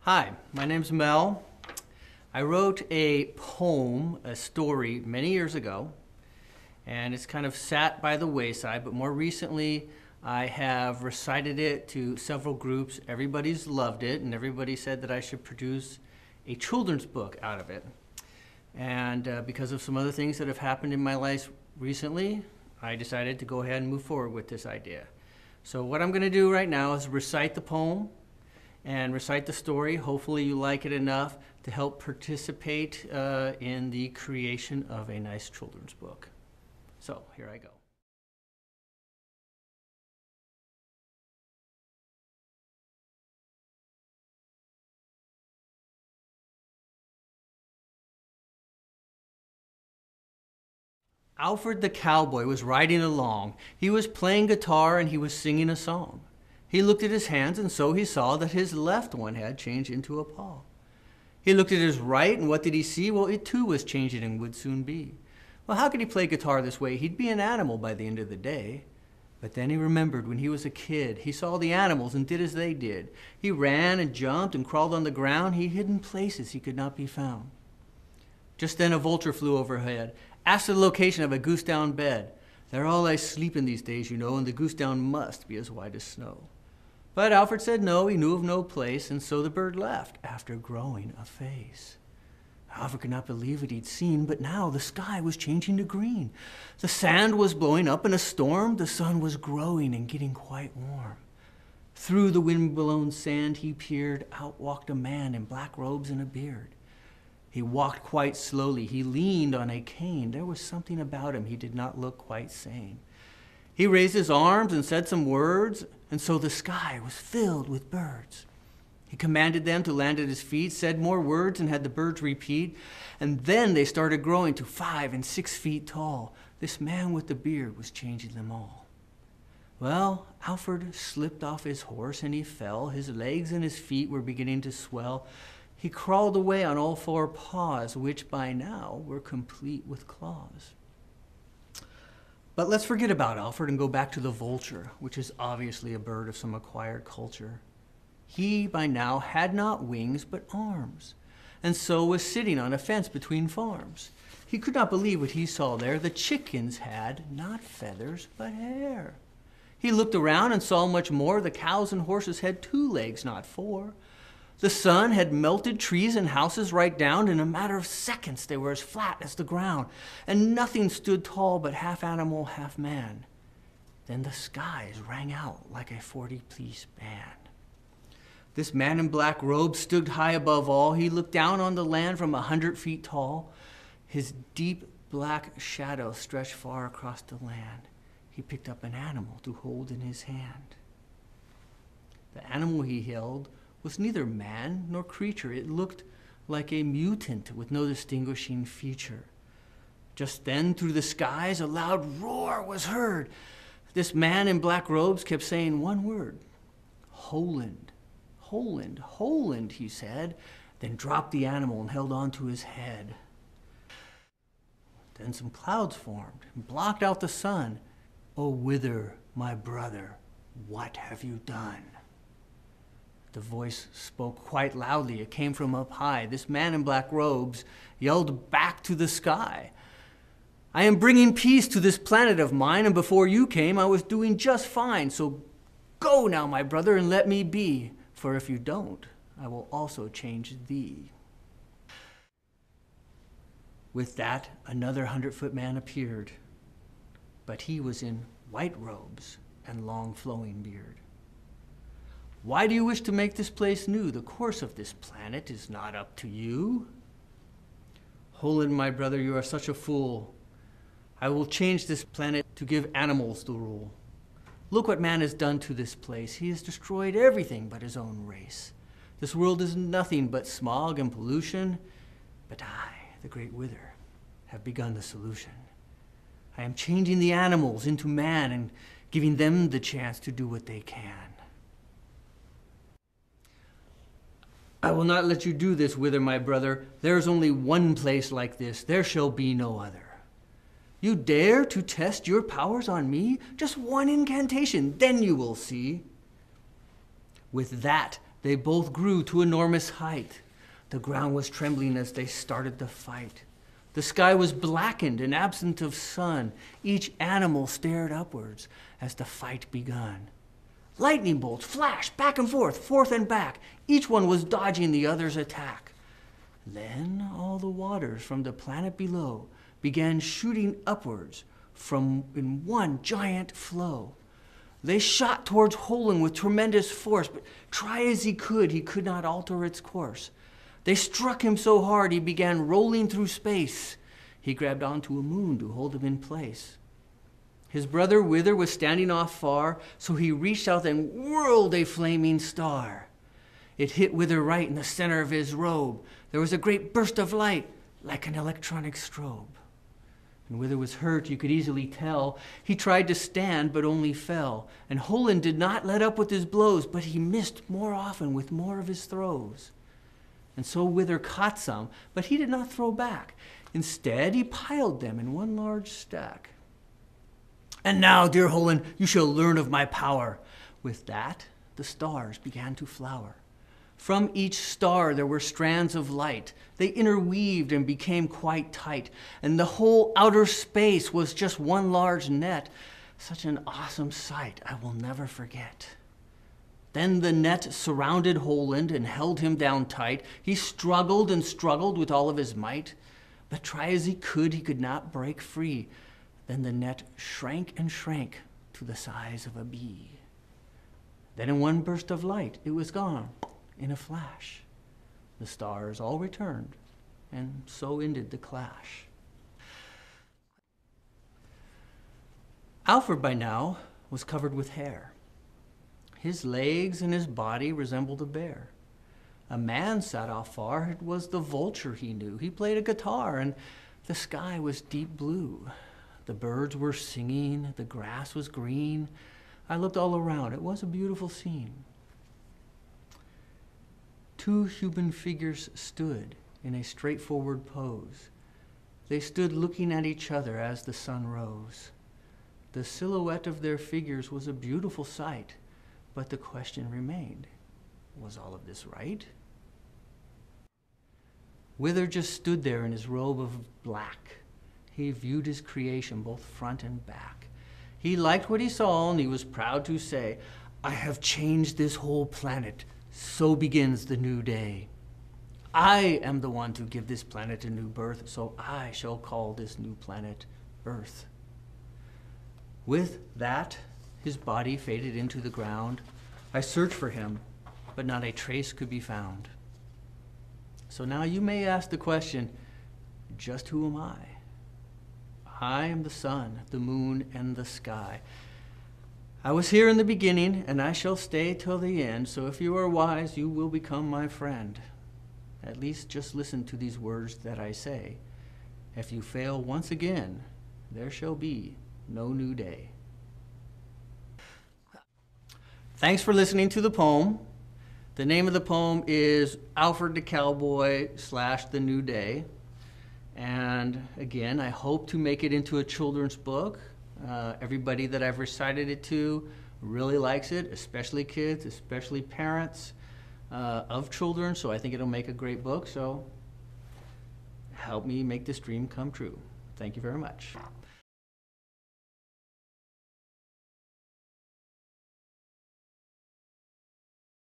Hi, my name's Mel. I wrote a poem, a story, many years ago, and it's kind of sat by the wayside, but more recently I have recited it to several groups. Everybody's loved it, and everybody said that I should produce a children's book out of it. And because of some other things that have happened in my life recently, I decided to go ahead and move forward with this idea. So what I'm going to do right now is recite the poem and recite the story. Hopefully you like it enough to help participate in the creation of a nice children's book. So here I go. Alfred the cowboy was riding along. He was playing guitar and he was singing a song. He looked at his hands, and so he saw that his left one had changed into a paw. He looked at his right, and what did he see? Well, it too was changing and would soon be. Well, how could he play guitar this way? He'd be an animal by the end of the day. But then he remembered when he was a kid, he saw the animals and did as they did. He ran and jumped and crawled on the ground. He hid in places he could not be found. Just then a vulture flew overhead, asked the location of a goose down bed. There all I sleep in these days, you know, and the goose down must be as white as snow. But Alfred said no, he knew of no place, and so the bird left after growing a face. Alfred could not believe what he'd seen, but now the sky was changing to green. The sand was blowing up in a storm, the sun was growing and getting quite warm. Through the wind-blown sand he peered, out walked a man in black robes and a beard. He walked quite slowly, he leaned on a cane. There was something about him, he did not look quite sane. He raised his arms and said some words, and so the sky was filled with birds. He commanded them to land at his feet, said more words and had the birds repeat, and then they started growing to 5 and 6 feet tall. This man with the beard was changing them all. Well, Alfred slipped off his horse and he fell. His legs and his feet were beginning to swell. He crawled away on all 4 paws, which by now were complete with claws. But let's forget about Alfred and go back to the vulture, which is obviously a bird of some acquired culture. He, by now, had not wings, but arms, and so was sitting on a fence between farms. He could not believe what he saw there. The chickens had not feathers, but hair. He looked around and saw much more. The cows and horses had 2 legs, not 4. The sun had melted trees and houses right down. In a matter of seconds, they were as flat as the ground, and nothing stood tall but half animal, half man. Then the skies rang out like a 40-piece band. This man in black robes stood high above all. He looked down on the land from 100 feet tall. His deep black shadow stretched far across the land. He picked up an animal to hold in his hand. The animal he held was neither man nor creature. It looked like a mutant with no distinguishing feature. Just then, through the skies, a loud roar was heard. This man in black robes kept saying one word, "Holland, Holland, Holland," he said, then dropped the animal and held on to his head. Then some clouds formed and blocked out the sun. "Oh, whither, my brother, what have you done?" The voice spoke quite loudly. It came from up high. This man in black robes yelled back to the sky, "I am bringing peace to this planet of mine, and before you came, I was doing just fine. So go now, my brother, and let me be, for if you don't, I will also change thee." With that, another 100-foot man appeared, but he was in white robes and long flowing beard. "Why do you wish to make this place new? The course of this planet is not up to you." "Holland, my brother, you are such a fool. I will change this planet to give animals the rule. Look what man has done to this place. He has destroyed everything but his own race. This world is nothing but smog and pollution, but I, the great wither, have begun the solution. I am changing the animals into man and giving them the chance to do what they can. I will not let you do this, wither, my brother. There is only one place like this. There shall be no other. You dare to test your powers on me? Just one incantation, then you will see." With that, They both grew to enormous height. The ground was trembling as they started the fight. The sky was blackened and absent of sun. Each animal stared upwards as the fight begun. Lightning bolts flashed back and forth and back. Each one was dodging the other's attack. Then all the waters from the planet below began shooting upwards in one giant flow. They shot towards Holland with tremendous force, but try as he could not alter its course. They struck him so hard he began rolling through space. He grabbed onto a moon to hold him in place. His brother Wither was standing off far, so he reached out and whirled a flaming star. It hit Wither right in the center of his robe. There was a great burst of light, like an electronic strobe. And Wither was hurt, you could easily tell. He tried to stand, but only fell. And Holland did not let up with his blows, but he missed more often with more of his throws. And so Wither caught some, but he did not throw back. Instead, he piled them in one large stack. And now, dear Holland, you shall learn of my power. With that, the stars began to flower. From each star there were strands of light. They interweaved and became quite tight. And the whole outer space was just one large net. Such an awesome sight I will never forget. Then the net surrounded Holland and held him down tight. He struggled and struggled with all of his might. But try as he could not break free. Then the net shrank and shrank to the size of a bee. Then in one burst of light, it was gone in a flash. The stars all returned, and so ended the clash. Alfred by now was covered with hair. His legs and his body resembled a bear. A man sat off far, it was the vulture he knew. He played a guitar, and the sky was deep blue. The birds were singing, the grass was green. I looked all around, it was a beautiful scene. Two human figures stood in a straightforward pose. They stood looking at each other as the sun rose. The silhouette of their figures was a beautiful sight, but the question remained, was all of this right? Wither just stood there in his robe of black. He viewed his creation both front and back. He liked what he saw, and he was proud to say, I have changed this whole planet. So begins the new day. I am the one to give this planet a new birth, so I shall call this new planet Earth. With that, his body faded into the ground. I searched for him, but not a trace could be found. So now you may ask the question, just who am I? I am the sun, the moon, and the sky. I was here in the beginning, and I shall stay till the end, so if you are wise, you will become my friend. At least just listen to these words that I say. If you fail once again, there shall be no new day. Thanks for listening to the poem. The name of the poem is Alfred the Cowboy / The New Day. And again, I hope to make it into a children's book. Everybody that I've recited it to really likes it, especially kids, especially parents of children. So I think it'll make a great book. So help me make this dream come true. Thank you very much.